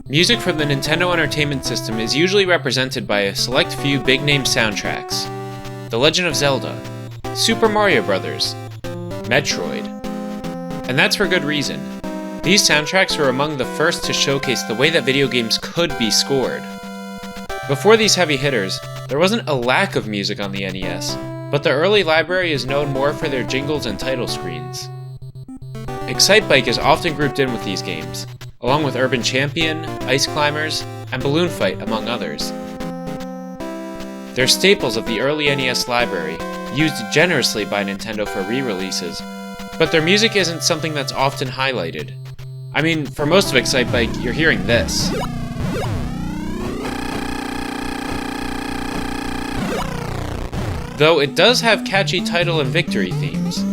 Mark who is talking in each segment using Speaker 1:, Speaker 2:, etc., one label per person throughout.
Speaker 1: Music from the Nintendo Entertainment System is usually represented by a select few big-name soundtracks: The Legend of Zelda, Super Mario Bros., Metroid. And that's for good reason. These soundtracks were among the first to showcase the way that video games could be scored. Before these heavy hitters, there wasn't a lack of music on the NES, but the early library is known more for their jingles and title screens. Excitebike is often grouped in with these games, along with Urban Champion, Ice Climbers, and Balloon Fight, among others. They're staples of the early NES library, used generously by Nintendo for re-releases, but their music isn't something that's often highlighted. I mean, for most of Excitebike, you're hearing this. Though it does have catchy title and victory themes,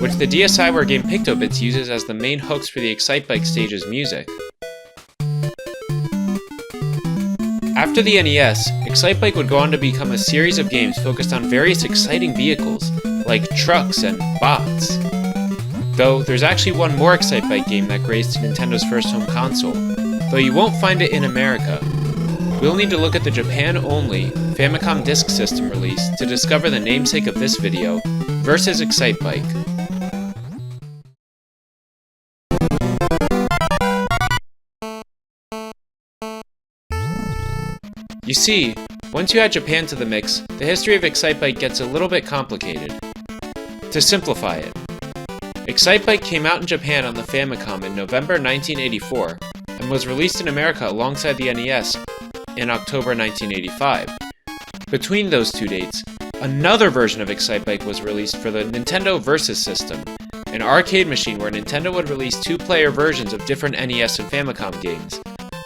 Speaker 1: which the DSiWare game Pictobits uses as the main hooks for the Excitebike stage's music. After the NES, Excitebike would go on to become a series of games focused on various exciting vehicles, like trucks and bots. Though, there's actually one more Excitebike game that graced Nintendo's first home console, though you won't find it in America. We'll need to look at the Japan-only Famicom Disk System release to discover the namesake of this video, versus Excitebike. You see, once you add Japan to the mix, the history of Excitebike gets a little bit complicated. To simplify it, Excitebike came out in Japan on the Famicom in November 1984, and was released in America alongside the NES in October 1985. Between those two dates, another version of Excitebike was released for the Nintendo Versus system, an arcade machine where Nintendo would release two-player versions of different NES and Famicom games,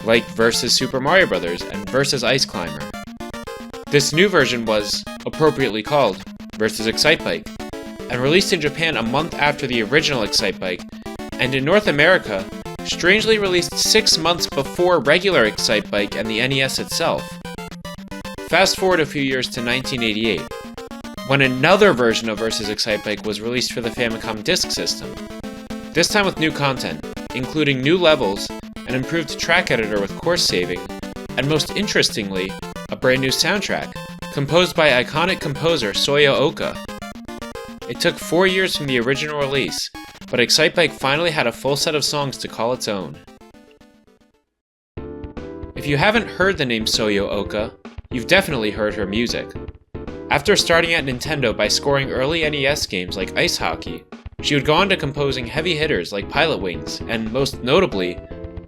Speaker 1: like Versus Super Mario Bros. And Versus Ice Climber. This new version was, appropriately called, Versus Excitebike, and released in Japan a month after the original Excitebike, and in North America, strangely released 6 months before regular Excitebike and the NES itself. Fast forward a few years to 1988, when another version of Versus Excitebike was released for the Famicom Disk System, this time with new content, including new levels, an improved track editor with course saving, and most interestingly, a brand new soundtrack, composed by iconic composer Soyo Oka. It took 4 years from the original release, but Excitebike finally had a full set of songs to call its own. If you haven't heard the name Soyo Oka, you've definitely heard her music. After starting at Nintendo by scoring early NES games like Ice Hockey, she would go on to composing heavy hitters like Pilot Wings, and most notably,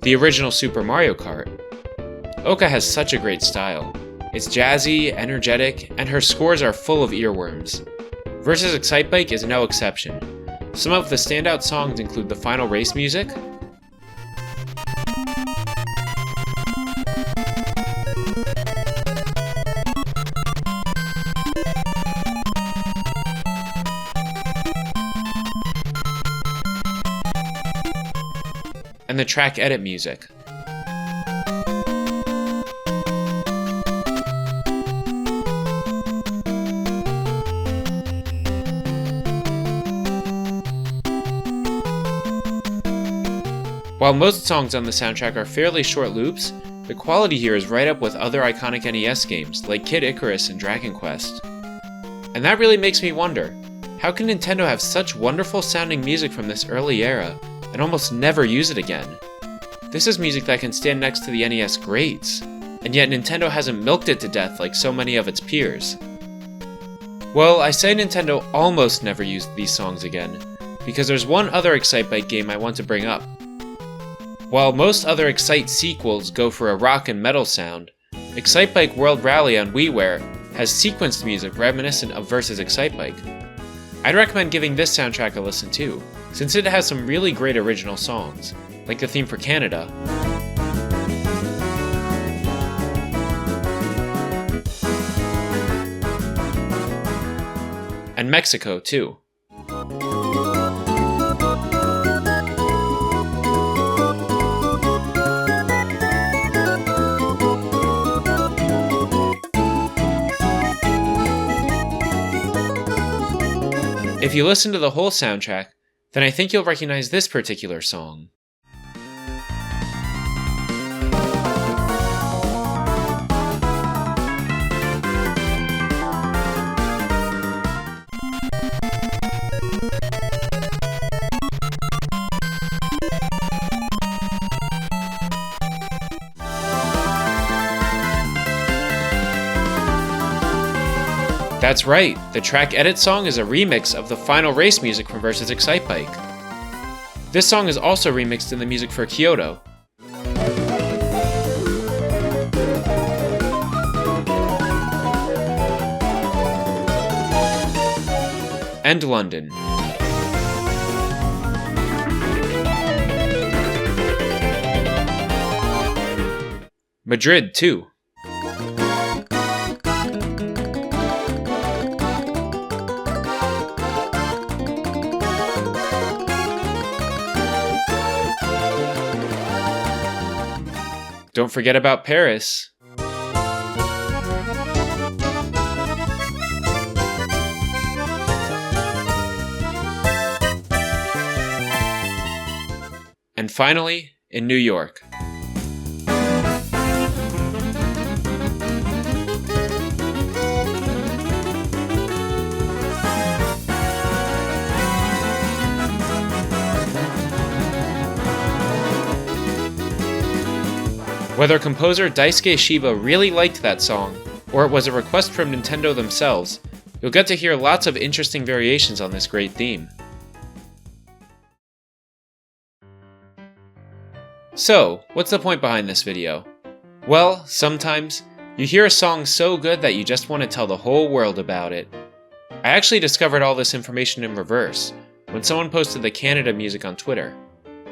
Speaker 1: the original Super Mario Kart. Oka has such a great style. It's jazzy, energetic, and her scores are full of earworms. Versus Excitebike is no exception. Some of the standout songs include the final race music, and the track edit music. While most songs on the soundtrack are fairly short loops, the quality here is right up with other iconic NES games like Kid Icarus and Dragon Quest. And that really makes me wonder, how can Nintendo have such wonderful sounding music from this early era and almost never use it again? This is music that can stand next to the NES greats, and yet Nintendo hasn't milked it to death like so many of its peers. Well, I say Nintendo almost never used these songs again, because there's one other Excitebike game I want to bring up. While most other Excite sequels go for a rock and metal sound, Excitebike World Rally on WiiWare has sequenced music reminiscent of Versus Excitebike. I'd recommend giving this soundtrack a listen too, since it has some really great original songs, like the theme for Canada, and Mexico too. If you listen to the whole soundtrack, then I think you'll recognize this particular song. That's right, the track edit song is a remix of the final race music from Vs. Excitebike. This song is also remixed in the music for Kyoto. And London. Madrid, too. Don't forget about Paris. And finally, in New York. Whether composer Daisuke Shiba really liked that song, or it was a request from Nintendo themselves, you'll get to hear lots of interesting variations on this great theme. So, what's the point behind this video? Well, sometimes, you hear a song so good that you just want to tell the whole world about it. I actually discovered all this information in reverse, when someone posted the Canada music on Twitter.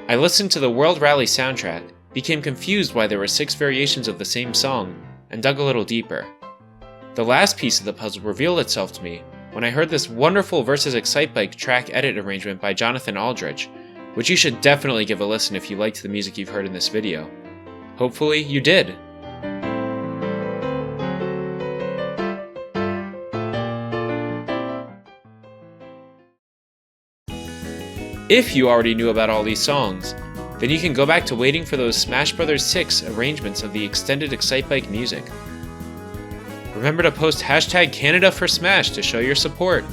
Speaker 1: I listened to the World Rally soundtrack, became confused why there were 6 variations of the same song, and dug a little deeper. The last piece of the puzzle revealed itself to me when I heard this wonderful Vs. Excitebike track edit arrangement by Jonathan Aldrich, which you should definitely give a listen if you liked the music you've heard in this video. Hopefully, you did. If you already knew about all these songs, then you can go back to waiting for those Smash Bros. 6 arrangements of the extended Excitebike music. Remember to post #Canada for Smash to show your support.